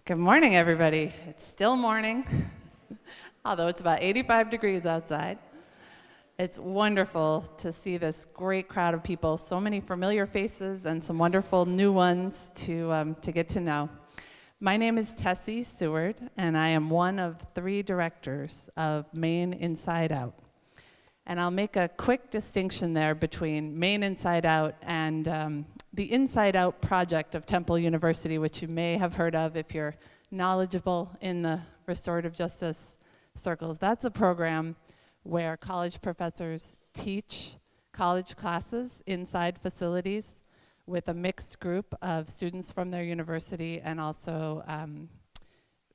Good morning, everybody. It's still morning, although it's about 85 degrees outside. It's wonderful to see this great crowd of people, so many familiar faces and some wonderful new ones to get to know. My name is Tessy Seward, and I am one of 3 directors of Maine Inside Out. And I'll make a quick distinction there between Maine Inside Out and the Inside Out project of Temple University, which you may have heard of if you're knowledgeable in the restorative justice circles. That's a program where college professors teach college classes inside facilities with a mixed group of students from their university and also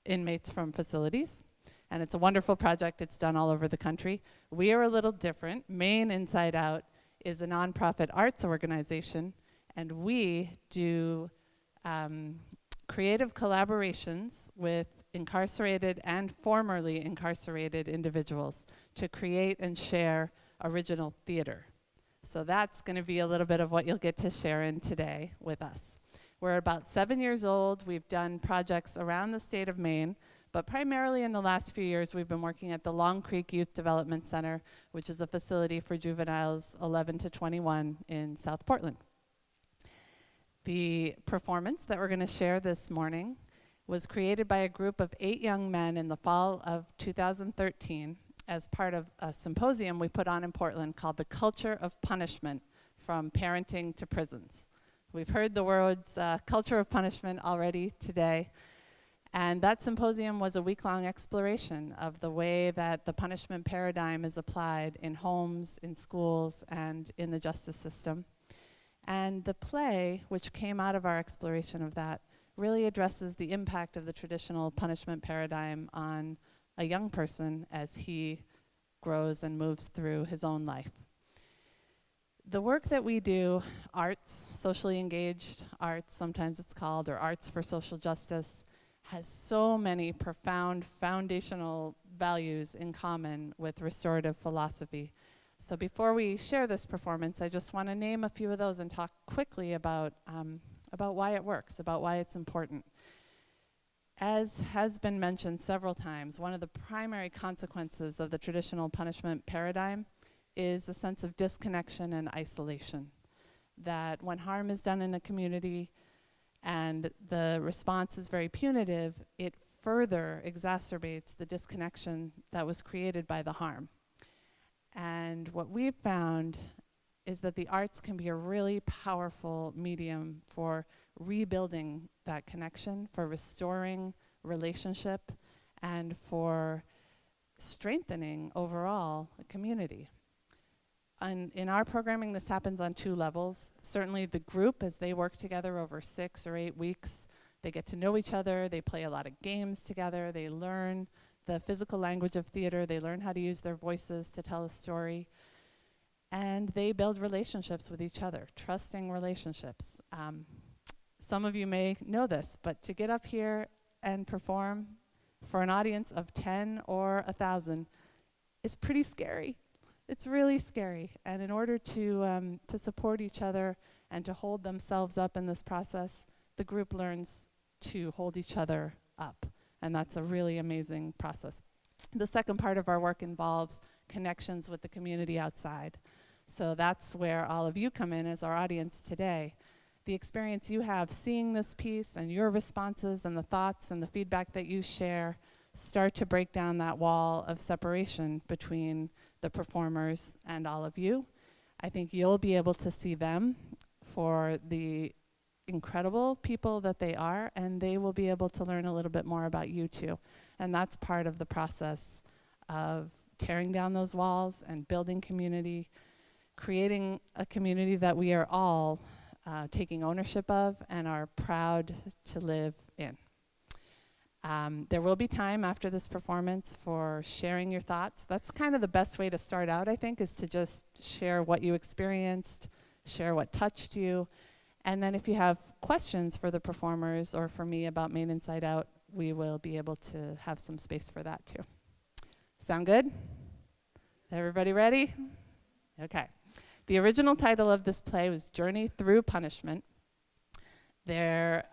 inmates from facilities. And it's a wonderful project. It's done all over the country. We are a little different. Maine Inside Out is a nonprofit arts organization, and we do creative collaborations with incarcerated and formerly incarcerated individuals to create and share original theater. So that's going to be a little bit of what you'll get to share in today with us. We're about 7 years old. We've done projects around the state of Maine, but primarily in the last few years, we've been working at the Long Creek Youth Development Center, which is a facility for juveniles 11 to 21 in South Portland. The performance that we're going to share this morning was created by a group of 8 young men in the fall of 2013 as part of a symposium we put on in Portland called The Culture of Punishment, From Parenting to Prisons. We've heard the words culture of punishment already today. And that symposium was a week-long exploration of the way that the punishment paradigm is applied in homes, in schools, and in the justice system. And the play, which came out of our exploration of that, really addresses the impact of the traditional punishment paradigm on a young person as he grows and moves through his own life. The work that we do, arts, socially engaged arts, sometimes it's called, or arts for social justice, has so many profound foundational values in common with restorative philosophy. So before we share this performance, I just want to name a few of those and talk quickly about why it works, about why it's important. As has been mentioned several times, one of the primary consequences of the traditional punishment paradigm is a sense of disconnection and isolation. That when harm is done in a community, and the response is very punitive, it further exacerbates the disconnection that was created by the harm. And what we've found is that the arts can be a really powerful medium for rebuilding that connection, for restoring relationship, and for strengthening overall a community. In our programming, this happens on 2 levels. Certainly the group, as they work together over 6 or 8 weeks, they get to know each other, they play a lot of games together, they learn the physical language of theater, they learn how to use their voices to tell a story, and they build relationships with each other, trusting relationships. Some of you may know this, but to get up here and perform for an audience of 10 or 1,000 is pretty scary. It's really scary, and in order to support each other and to hold themselves up in this process, the group learns to hold each other up, and that's a really amazing process. The second part of our work involves connections with the community outside. So that's where all of you come in as our audience today. The experience you have seeing this piece and your responses and the thoughts and the feedback that you share start to break down that wall of separation between the performers and all of you. I think you'll be able to see them for the incredible people that they are, and they will be able to learn a little bit more about you too. And that's part of the process of tearing down those walls and building community, creating a community that we are all taking ownership of and are proud to live in. There will be time after this performance for sharing your thoughts. That's kind of the best way to start out, I think, is to just share what you experienced, share what touched you. And then if you have questions for the performers or for me about Maine Inside Out, we will be able to have some space for that too. Sound good? Everybody ready? Okay. The original title of this play was Journey Through Punishment. There's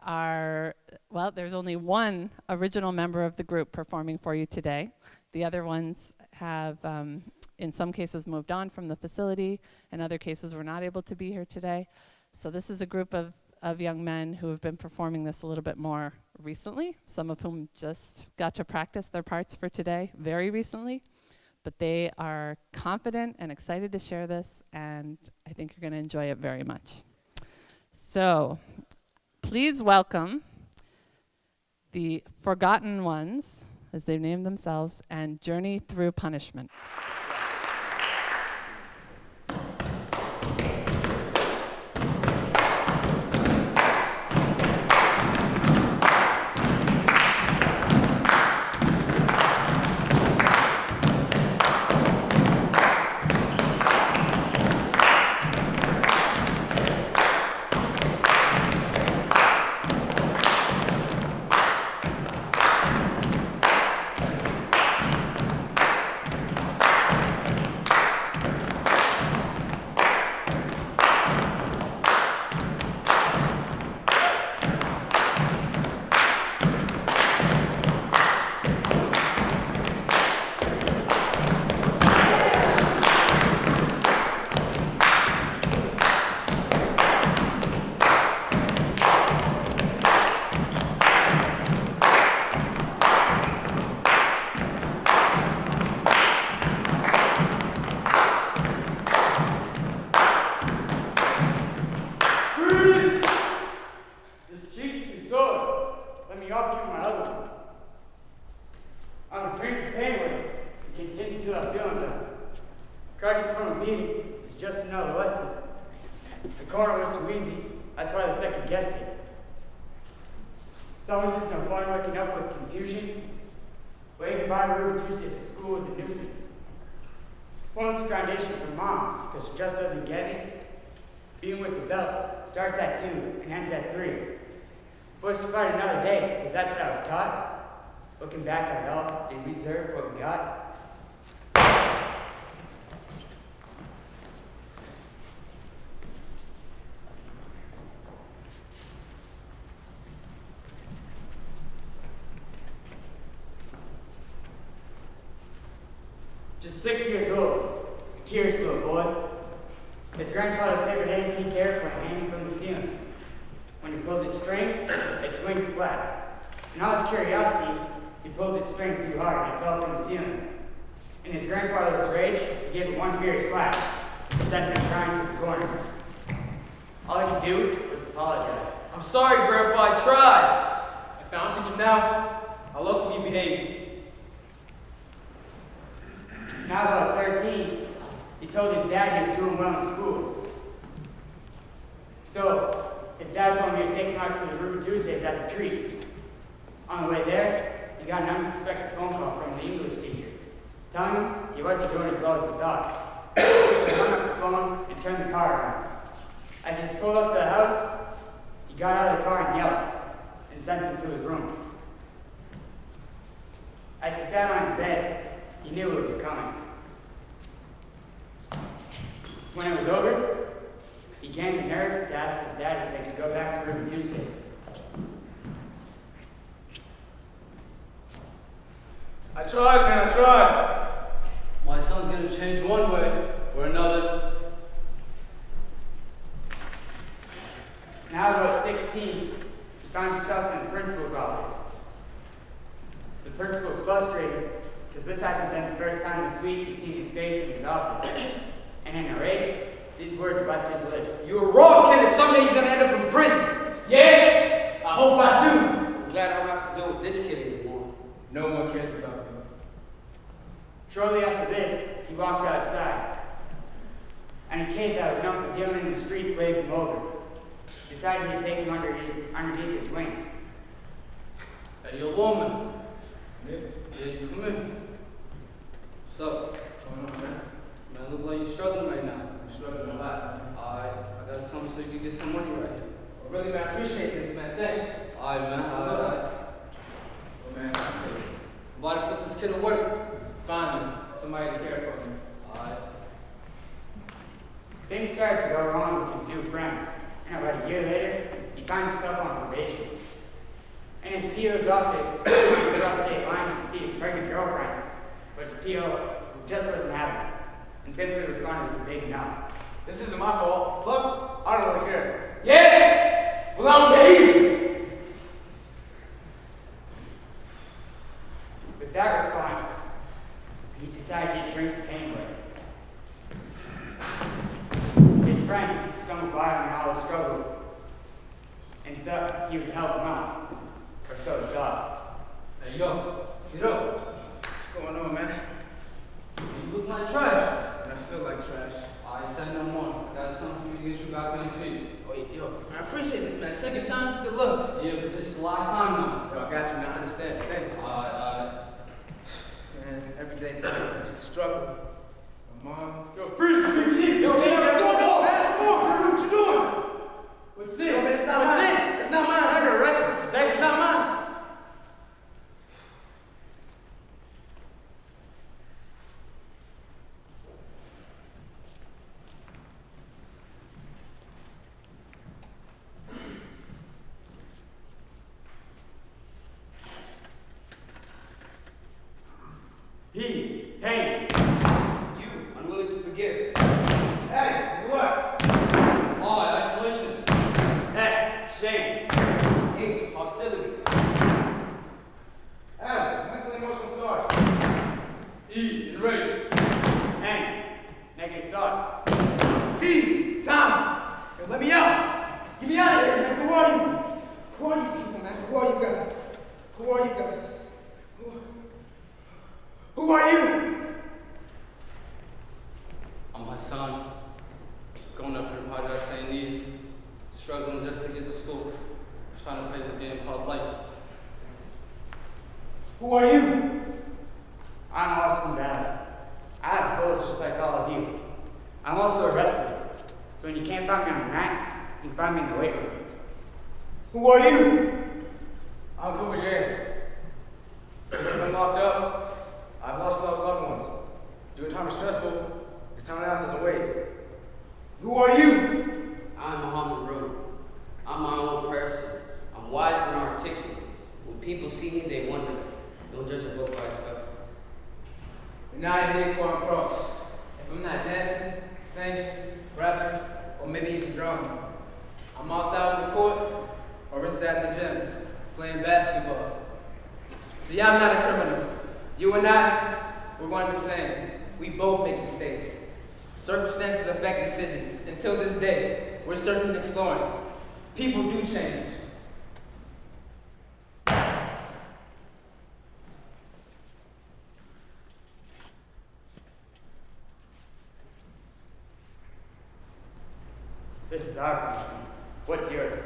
only one original member of the group performing for you today. The other ones have, in some cases, moved on from the facility. In other cases, were not able to be here today. So this is a group of young men who have been performing this a little bit more recently, some of whom just got to practice their parts for today very recently. But they are confident and excited to share this, and I think you're going to enjoy it very much. So please welcome the Forgotten Ones, as they've named themselves, and Journey Through Punishment. Because she just doesn't get it. Being with the belt starts at 2 and ends at 3. Forced to fight another day, because that's what I was taught. Looking back at it all, did we deserve what we got? Just 6 years old, a curious little boy. His grandfather's favorite antique airplane hanging from the ceiling. When he pulled his string, its wings flat. In all his curiosity, he pulled its string too hard and it fell from the ceiling. In his grandfather's rage, he gave it one furious slap and sent him crying to the corner. All he could do was apologize. I'm sorry, Grandpa, I tried. If I don't teach him now, I'll also be behaving. Now about 13, he told his dad he was doing well in school. So, his dad told me to take him out to the Ruby Tuesdays as a treat. On the way there, he got an unsuspected phone call from the English teacher, telling him he wasn't doing as well as he thought. So he hung up the phone and turned the car around. As he pulled up to the house, he got out of the car and yelled, and sent him to his room. As he sat on his bed, he knew it was coming. When it was over, he gained the nerve to ask his dad if they could go back to Ruby Tuesdays. I tried, man, I tried. My son's gonna change one way or another. Now about 16, he found himself in the principal's office. The principal's frustrated because this hadn't been the first time this week he'd seen his face in his office. And in a rage, these words left his lips. You were wrong, kid, and someday you're gonna end up in prison. Yeah, I hope I do. I'm glad I don't have to deal with this kid anymore. No one cares about me. Shortly after this, he walked outside. And a kid that was known for dealing in the streets waved him over. Decided he'd take him underneath his wing. Hey, you woman. Yeah, you come in. What's up? What's going on, man? Man, look like you're struggling right now. I'm struggling a lot, man. Alright, I got something so you can get some money right here. Well, really, man, I appreciate this, man. Thanks. Alright, man, alright. Well, man, I'm about to put this kid to work. finally, somebody to care for me. Alright. Things started to go wrong with his new friends. And about a year later, he found himself on PO's office went across state lines to see his pregnant girlfriend, but his PO just wasn't having it, and simply responded with a big no. This isn't my fault. Plus, I don't really care. Yeah! Well, I don't care either. With that response, he decided he'd drink the pain away. His friend stumbled by him in all his struggle and thought he would help him out, or so he thought. Hey, yo. Get up. What's going on, man? You look like trash. And I feel like trash. I said no more. I got something for you to get you back on your feet. Oh, yo, I appreciate this, man. Second time, good looks. Yeah, but this is the last time now. Yo, I got you, man. I understand. Thanks. Man, every day, it's a struggle. My mom. Yo, freeze! Yo, what's going on, man? Come on, what you doing? What's this? Yo, man, it's not mine. It's not mine. I'm under arrest for possession. It's not mine. P. Pain. You, unwilling to forgive. Hey, what? I, isolation. S. Shame. H, hostility. M, mental emotional scars. E, enraged. N. Negative thoughts. T, time. Yo, let me out. Get me out of here, man. Who are you? Who are you people, man? Who are you guys? Who are you guys? Who are you? I'm my son. Growing up in the projects ain't easy. Struggling just to get to school. Trying to play this game called life. Who are you? I'm Austin Dad. I have goals just like all of you. I'm also a wrestler, so when you can't find me on the mat, you can find me in the weight room. Who are you? I'm Cooper James. Since I've been locked up, I've lost a lot of loved ones. Doing time is stressful, because time else doesn't wait. Who are you? I'm Muhammad Road. I'm my own person. I'm wise and articulate. When people see me, they wonder. Don't judge a book by its cover. And I am Nick Quan Cross. If I'm not dancing, singing, rapping, or maybe even drumming, I'm outside on the court or inside the gym playing basketball. So yeah, I'm not a criminal. You and I, we're one and the same. We both make mistakes. Circumstances affect decisions. Until this day, we're searching and exploring. People do change. This is our country. What's yours?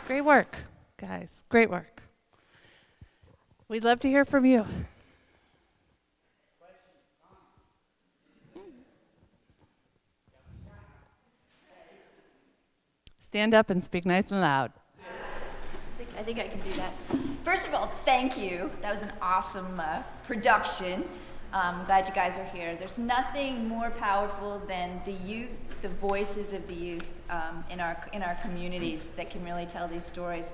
Great work, guys. Great work. We'd love to hear from you. Stand up and speak nice and loud. I think I can do that. First of all, thank you. That was an awesome production. I'm glad you guys are here. There's nothing more powerful than the youth, the voices of the youth in our communities that can really tell these stories.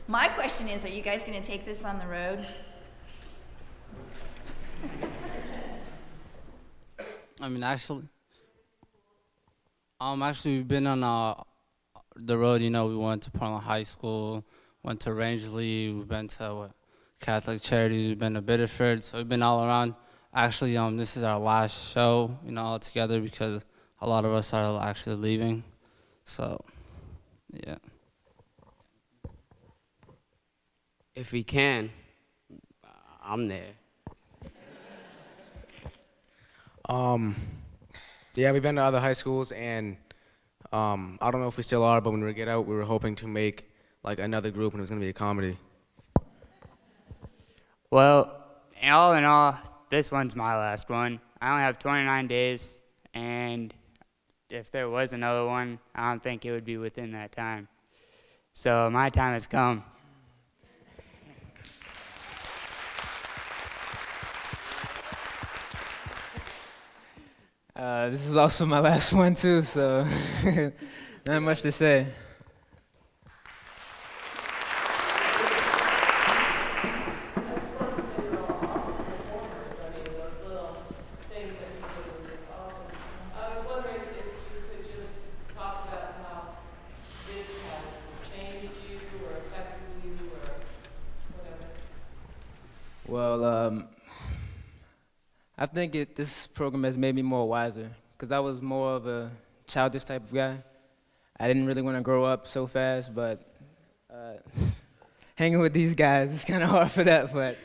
My question is, are you guys going to take this on the road? I mean, actually, we've been on the road. You know, we went to Portland High School, went to Rangeley, we've been to Catholic Charities, we've been to Biddeford, so we've been all around. Actually, this is our last show, all together because a lot of us are actually leaving. So, yeah. If we can, I'm there. Yeah, we've been to other high schools, and I don't know if we still are, but when we get out, we were hoping to make like another group, and it was gonna be a comedy. Well, in all, this one's my last one. I only have 29 days, and if there was another one, I don't think it would be within that time. So my time has come. This is also my last one too, so not much to say. Well, I think this program has made me more wiser, because I was more of a childish type of guy. I didn't really want to grow up so fast, but hanging with these guys is kind of hard for that, but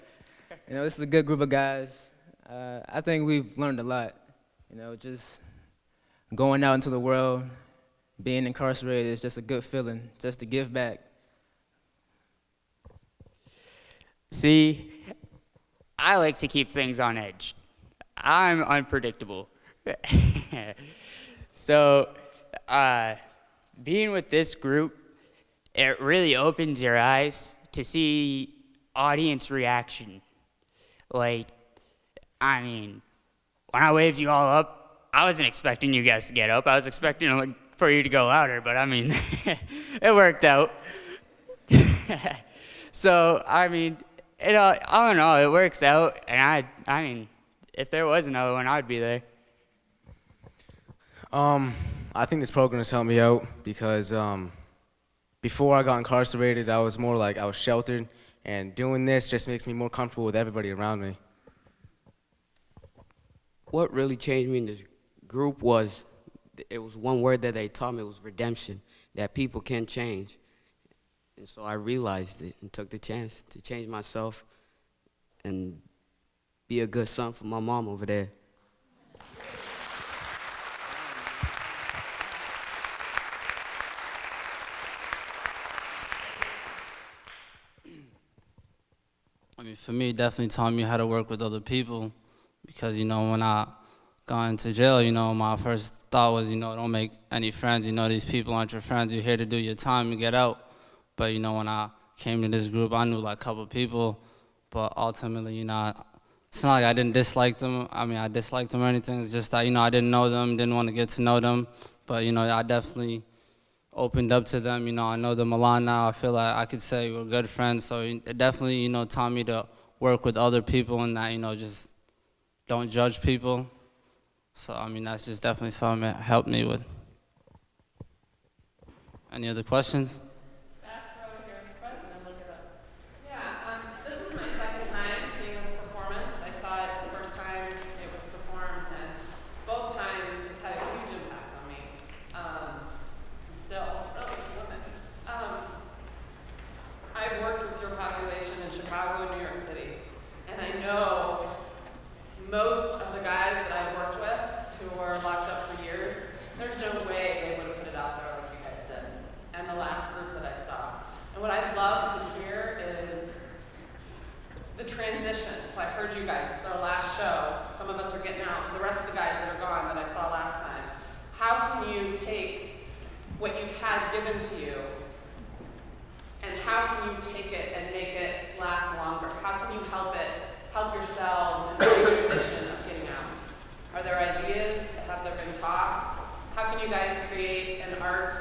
this is a good group of guys. I think we've learned a lot, just going out into the world, being incarcerated is just a good feeling, just to give back. See, I like to keep things on edge. I'm unpredictable. So, being with this group, it really opens your eyes to see audience reaction. Like, when I waved you all up, I wasn't expecting you guys to get up. I was expecting for you to go louder, but it worked out. So, all in all, it works out, and if there was another one, I'd be there. I think this program has helped me out because before I got incarcerated, I was more like I was sheltered, and doing this just makes me more comfortable with everybody around me. What really changed me in this group was, it was one word that they taught me, it was redemption, that people can change. And so I realized it and took the chance to change myself and be a good son for my mom over there. For me, it definitely taught me how to work with other people, because, when I got into jail, my first thought was, don't make any friends. These people aren't your friends. You're here to do your time and get out. But, when I came to this group, I knew, a couple people. But ultimately, it's not like I didn't dislike them. I disliked them or anything. It's just that, I didn't know them, didn't want to get to know them. But, I definitely opened up to them. I know them a lot now. I feel like I could say we're good friends. So it definitely, taught me to work with other people and that, just don't judge people. So, that's just definitely something that helped me with. Any other questions? This is my second time seeing this performance. I saw it the first time it was performed, and both times it's had a huge impact on me. I'm still really living. I've worked with your population in Chicago and New York City, and I know most of the guys that I've worked with who were locked up for years, there's no way they would have put it out there like you guys did, and the last group that I saw. And what I'd love to hear is the transition. So I heard you guys, it's our last show. Some of us are getting out. The rest of the guys that are gone that I saw last time. How can you take what you've had given to you, and how can you take it and make it last longer? How can you help yourselves in the transition of getting out? Are there ideas? Have there been talks? How can you guys create an arts,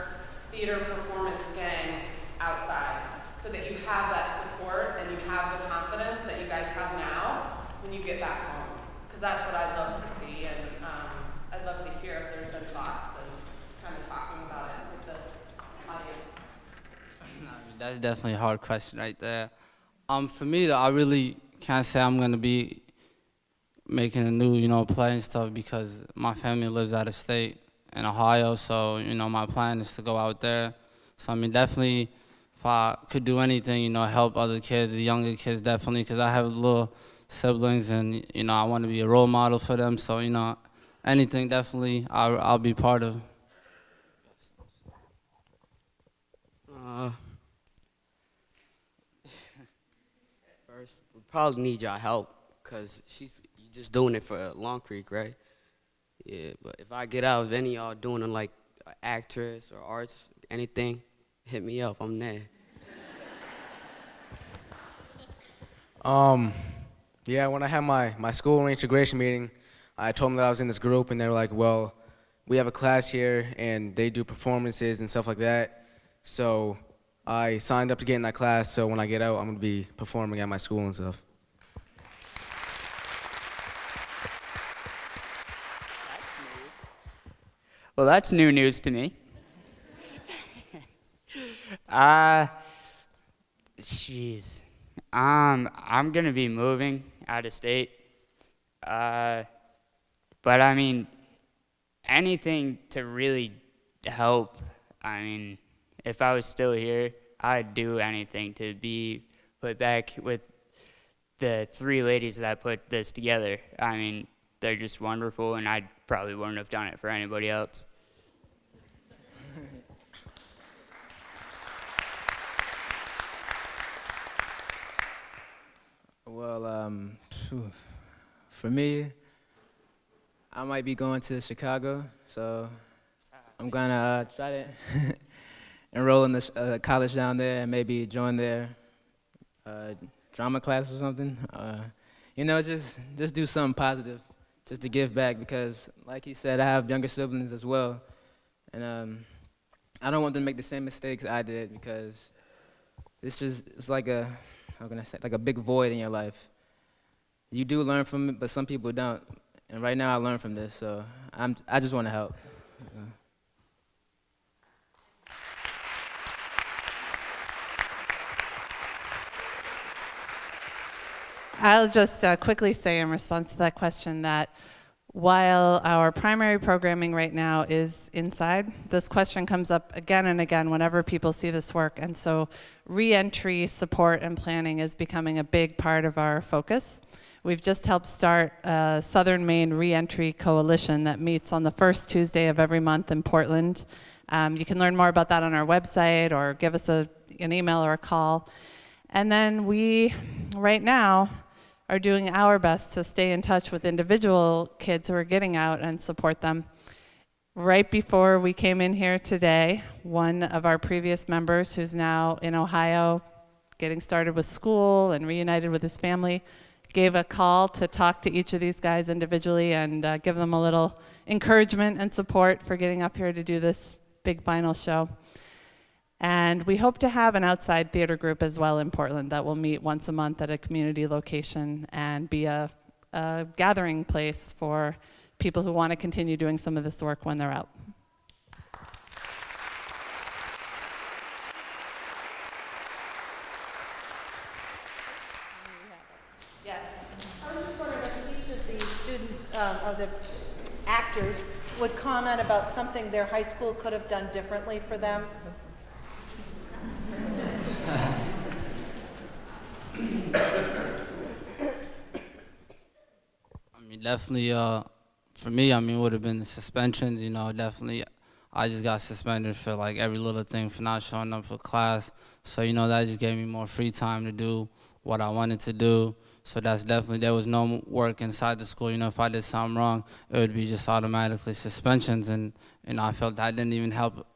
theater, performance gang outside so that you have that support and you have the confidence that you guys have now when you get back home? Because that's what I'd love to see, and I'd love to hear if there's been thoughts and kind of talking about it with this audience. That's definitely a hard question right there. For me, though, I really can't say I'm going to be making a new, play and stuff, because my family lives out of state in Ohio, so, my plan is to go out there. So, definitely, if I could do anything, help other kids, the younger kids, definitely, because I have little siblings, and, I want to be a role model for them. So, anything, definitely, I'll be part of. first. We probably need y'all help, because you just doing it for Long Creek, right? Yeah, but if I get out, if any of y'all doing it like an actress or arts, anything, hit me up. I'm there. Yeah, when I had my school reintegration meeting, I told them that I was in this group, and they were like, well, we have a class here, and they do performances and stuff like that. So I signed up to get in that class, so when I get out, I'm going to be performing at my school and stuff. Well, that's new news to me. Jeez. I'm gonna be moving out of state. But I mean, anything to really help. I mean, if I was still here, I'd do anything to be put back with the 3 ladies that put this together. I mean, they're just wonderful, and I probably wouldn't have done it for anybody else. Well, for me, I might be going to Chicago, so I'm gonna try to enroll in the college down there and maybe join their drama class or something. You know, just do something positive, just to give back, because, like he said, I have younger siblings as well, and I don't want them to make the same mistakes I did, because it's like a, how can I say, like a big void in your life. You do learn from it, but some people don't. And right now I learned from this, so I just want to help. I'll just quickly say in response to that question that while our primary programming right now is inside, this question comes up again and again whenever people see this work. And so re-entry support and planning is becoming a big part of our focus. We've just helped start a Southern Maine Re-entry Coalition that meets on the first Tuesday of every month in Portland. You can learn more about that on our website or give us an email or a call. And then we, right now, are doing our best to stay in touch with individual kids who are getting out and support them. Right before we came in here today, one of our previous members, who's now in Ohio, getting started with school and reunited with his family, gave a call to talk to each of these guys individually and give them a little encouragement and support for getting up here to do this big final show. And we hope to have an outside theater group as well in Portland that will meet once a month at a community location and be a gathering place for people who want to continue doing some of this work when they're out. Yes. I was just wondering if each of the students, of the actors, would comment about something their high school could have done differently for them. I mean, definitely, for me, I mean, it would have been the suspensions, you know, definitely. I just got suspended for like every little thing for not showing up for class. So, you know, that just gave me more free time to do what I wanted to do. So that's definitely, there was no work inside the school. You know, if I did something wrong, it would be just automatically suspensions. And I felt that didn't even help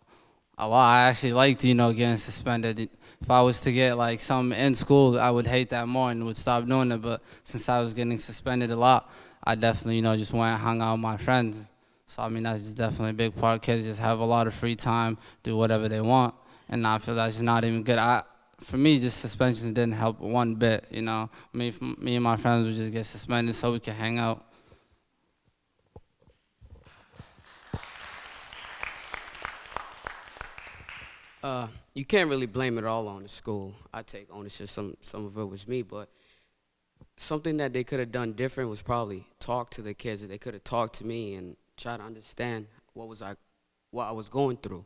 a lot. I actually liked, you know, getting suspended. If I was to get like something in school, I would hate that more and would stop doing it. But since I was getting suspended a lot, I definitely, you know, just went and hung out with my friends. So, I mean, that's just definitely a big part. Kids just have a lot of free time, do whatever they want. And I feel that's just not even good. For me, just suspensions didn't help one bit, you know. Me and my friends would just get suspended so we could hang out. You can't really blame it all on the school. I take ownership. Some of it was me, but something that they could have done different was probably talk to the kids. They could have talked to me and try to understand what I was going through.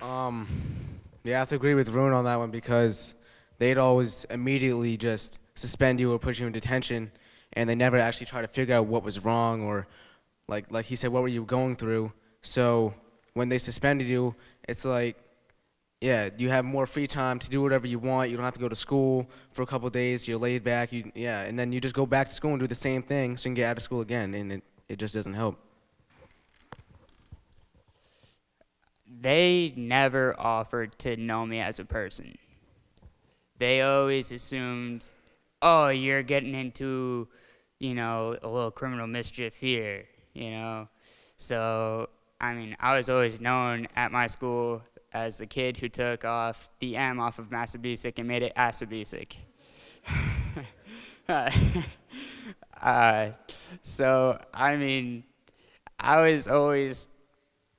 Yeah, I have to agree with Rune on that one, because they'd always immediately just suspend you or put you in detention, and they never actually try to figure out what was wrong or, like he said, what were you going through. So when they suspended you, it's like, yeah, you have more free time to do whatever you want. You don't have to go to school for a couple days. You're laid back. And then you just go back to school and do the same thing so you can get out of school again, and it just doesn't help. They never offered to know me as a person. They always assumed, oh, you're getting into, a little criminal mischief here, So, I was always known at my school as the kid who took off the M off of Massabesic and made it Assabesic. So, I was always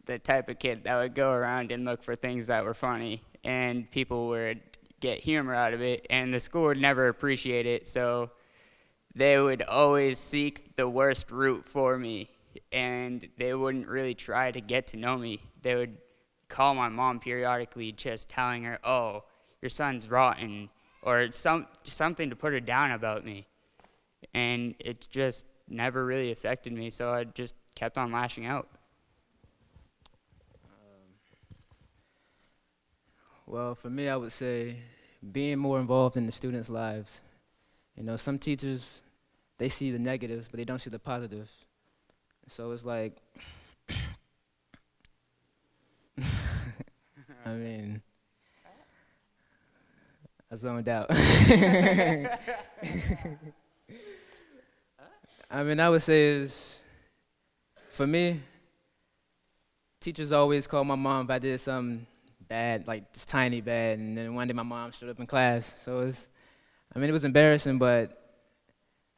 the type of kid that would go around and look for things that were funny, and people would get humor out of it, and the school would never appreciate it, so they would always seek the worst route for me, and they wouldn't really try to get to know me. They would call my mom periodically just telling her, oh, your son's rotten, or something to put her down about me, and it just never really affected me, so I just kept on lashing out. Well, for me, I would say being more involved in the students' lives. Some teachers, they see the negatives, but they don't see the positives. So it's like, I zoned out. I would say is, for me, teachers always call my mom if I did something bad, like just tiny bad, and then one day my mom showed up in class. So it was embarrassing, but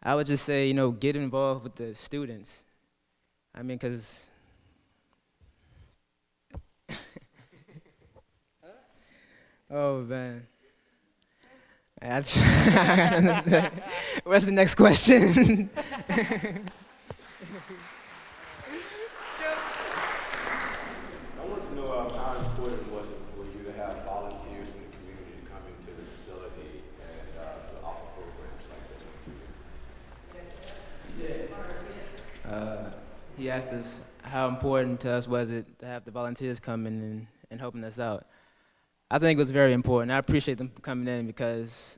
I would just say, get involved with the students. Because oh man, what's the next question? I want to know how important was it for you to have volunteers in the community coming to the facility and to offer programs like this? He asked us how important to us was it to have the volunteers coming and helping us out. I think it was very important. I appreciate them coming in, because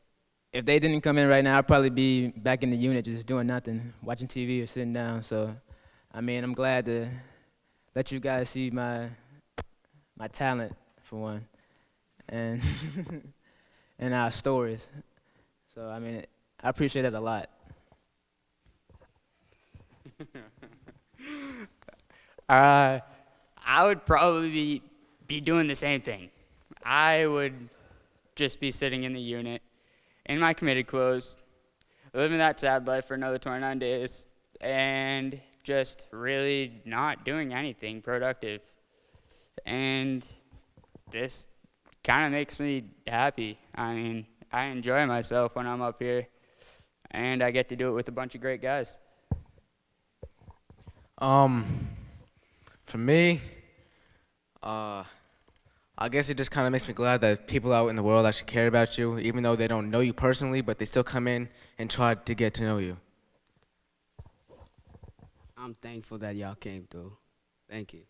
if they didn't come in right now, I'd probably be back in the unit just doing nothing, watching TV or sitting down. So, I'm glad to let you guys see my talent, for one, and and our stories. So, I appreciate that a lot. I would probably be doing the same thing. I would just be sitting in the unit in my committed clothes, living that sad life for another 29 days, and just really not doing anything productive. And this kind of makes me happy. I enjoy myself when I'm up here, and I get to do it with a bunch of great guys. For me, I guess it just kind of makes me glad that people out in the world actually care about you, even though they don't know you personally, but they still come in and try to get to know you. I'm thankful that y'all came through. Thank you.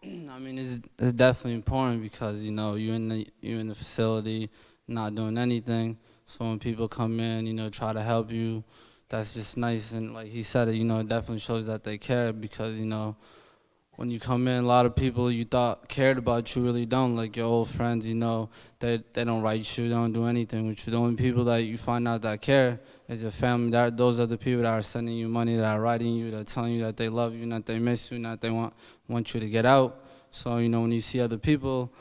It's definitely important because you're in the facility, not doing anything. So when people come in, try to help you, that's just nice. And like he said, it definitely shows that they care, because when you come in, a lot of people you thought cared about you really don't. Like your old friends, they don't write you, they don't do anything with you. The only people that you find out that care is your family. Those are the people that are sending you money, that are writing you, that are telling you that they love you, that they miss you, that they want you to get out. So when you see other people,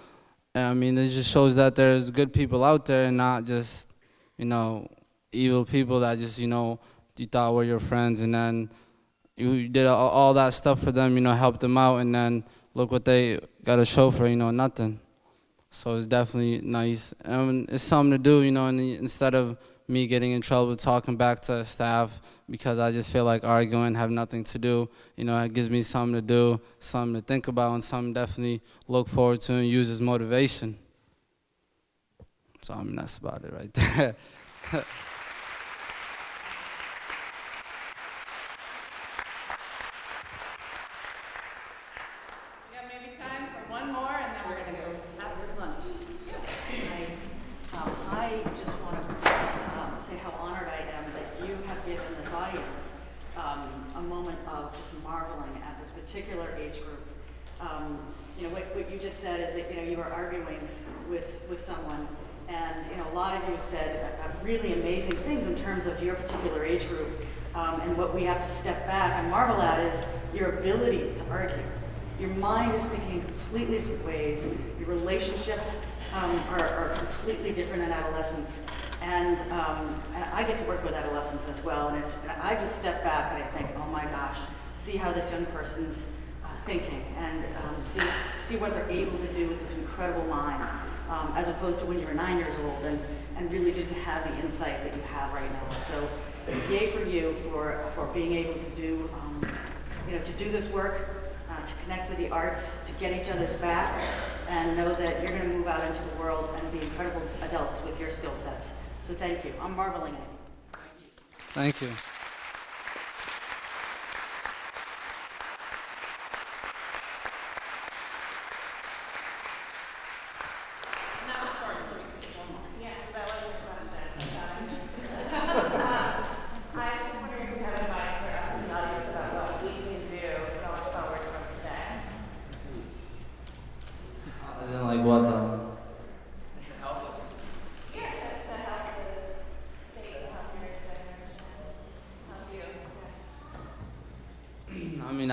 it just shows that there's good people out there, and not just evil people that just you thought were your friends, and then you did all that stuff for them, helped them out, and then look what they got to show for, nothing. So it's definitely nice. It's something to do, and instead of me getting in trouble talking back to staff because I just feel like arguing, have nothing to do, it gives me something to do, something to think about, and something definitely look forward to and use as motivation. So that's about it right there. honored I am that you have given this audience a moment of just marveling at this particular age group. What you just said is that, you were arguing with someone, and, a lot of you said really amazing things in terms of your particular age group, and what we have to step back and marvel at is your ability to argue. Your mind is thinking in completely different ways. Your relationships are completely different in adolescence. And I get to work with adolescents as well, and I just step back and I think, oh my gosh, see how this young person's thinking, and see what they're able to do with this incredible mind, as opposed to when you were 9 years old and really didn't have the insight that you have right now. So, yay for you for being able to do to do this work, to connect with the arts, to get each other's back, and know that you're going to move out into the world and be incredible adults with your skill sets. So thank you. I'm marveling at you. Thank you. As in, like, what though? I mean,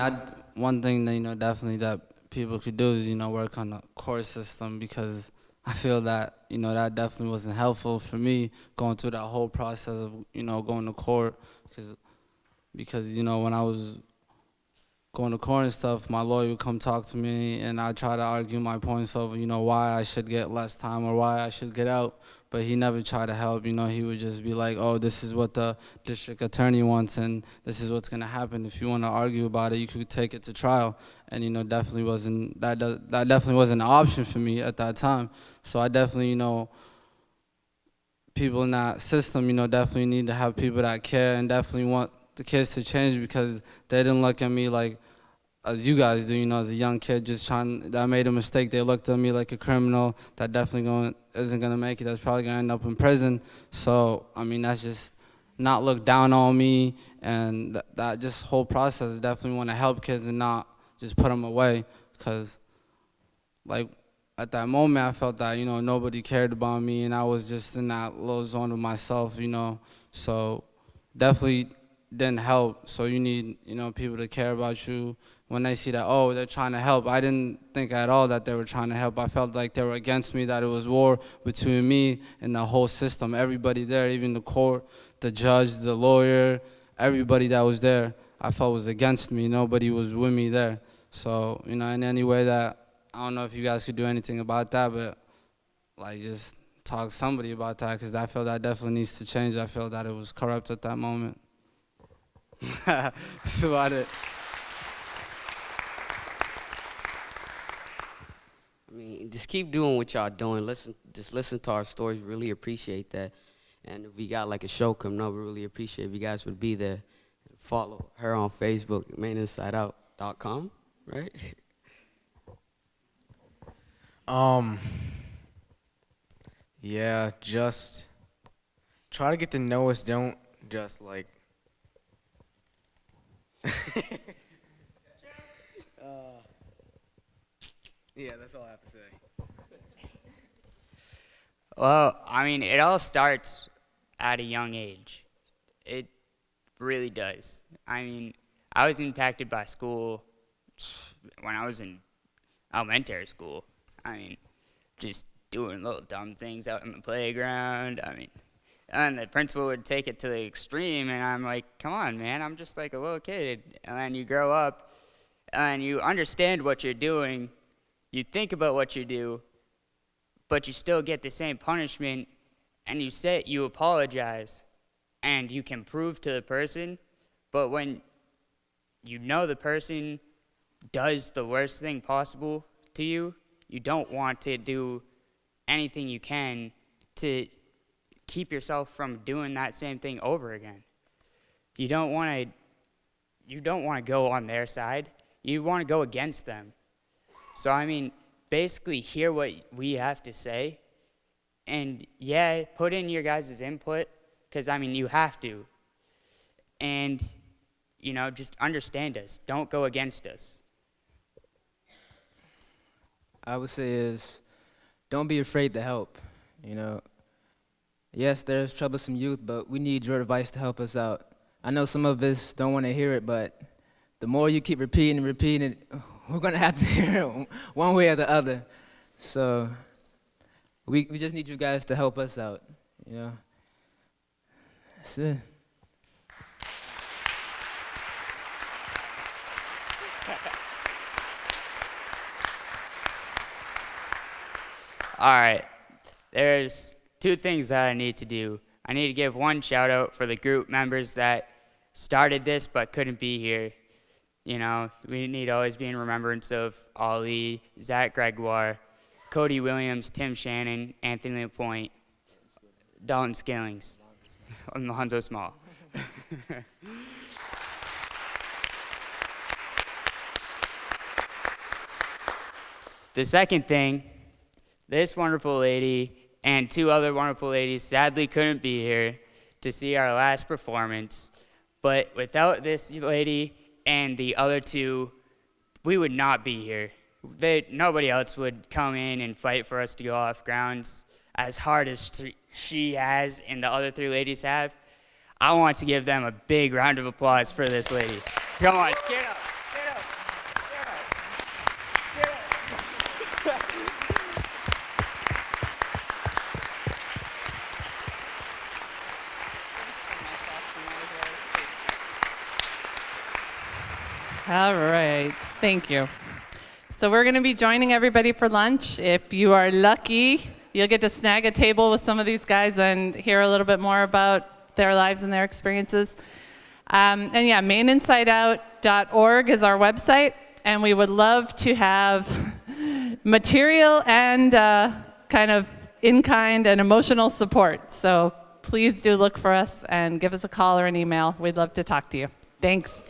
one thing that, definitely that people could do is, work on the court system, because I feel that, that definitely wasn't helpful for me going through that whole process of, going to court, because, when I was going to court and stuff, my lawyer would come talk to me, and I'd try to argue my points over, why I should get less time or why I should get out. But he never tried to help. He would just be like, oh, this is what the district attorney wants, and this is what's going to happen. If you want to argue about it, you could take it to trial. And, definitely wasn't, that definitely wasn't an option for me at that time. So I definitely, people in that system, definitely need to have people that care and definitely want the kids to change, because they didn't look at me like as you guys do, as a young kid that made a mistake. They looked at me like a criminal that definitely isn't gonna make it, that's probably gonna end up in prison. So, I mean, that's just not look down on me, and that just whole process, definitely wanna help kids and not just put them away, because like at that moment I felt that, nobody cared about me, and I was just in that little zone of myself, so definitely didn't help. So you need, people to care about you when they see that, oh, they're trying to help. I didn't think at all that they were trying to help. I felt like they were against me, that it was war between me and the whole system. Everybody there, even the court, the judge, the lawyer, everybody that was there, I felt was against me. Nobody was with me there. So, in any way that, I don't know if you guys could do anything about that, but like just talk to somebody about that, because I feel that definitely needs to change. I feel that it was corrupt at that moment. That's about it. I mean, just keep doing what y'all doing. Just listen to our stories. Really appreciate that. And if we got like a show coming up, we really appreciate if you guys would be there. Follow her on Facebook, MaineInsideOut.com, right? Yeah, just try to get to know us. Don't just like. Yeah, that's all I have to say. Well, I mean, it all starts at a young age. It really does. I mean, I was impacted by school when I was in elementary school. I mean, just doing little dumb things out in the playground. I mean, and the principal would take it to the extreme, and I'm like, come on, man, I'm just like a little kid. And then you grow up, and you understand what you're doing, you think about what you do, but you still get the same punishment, and you apologize, and you can prove to the person, but when the person does the worst thing possible to you, you don't want to do anything you can to keep yourself from doing that same thing over again. You don't want to go on their side. You want to go against them. So, I mean, basically hear what we have to say, and yeah, put in your guys' input, because I mean, you have to. And, you know, just understand us. Don't go against us. I would say is, don't be afraid to help. You know, yes, there's troublesome youth, but we need your advice to help us out. I know some of us don't want to hear it, but the more you keep repeating and repeating it, we're gonna have to hear it one way or the other. So we just need you guys to help us out. You know, that's it. All right, there's two things that I need to do. I need to give one shout out for the group members that started this but couldn't be here. You know, we need to always be in remembrance of Ollie, Zach Gregoire, Cody Williams, Tim Shannon, Anthony LaPointe, Dalton Skillings, and Lonzo Small. The second thing, this wonderful lady and two other wonderful ladies sadly couldn't be here to see our last performance. But without this lady and the other two, we would not be here. Nobody else would come in and fight for us to go off grounds as hard as she has and the other three ladies have. I want to give them a big round of applause for this lady. Come on, get up, get up, get up, get up. All right, thank you. So we're going to be joining everybody for lunch. If you are lucky, you'll get to snag a table with some of these guys and hear a little bit more about their lives and their experiences. And yeah, MaineInsideOut.org is our website, and we would love to have material and kind of in-kind and emotional support. So please do look for us and give us a call or an email. We'd love to talk to you. Thanks.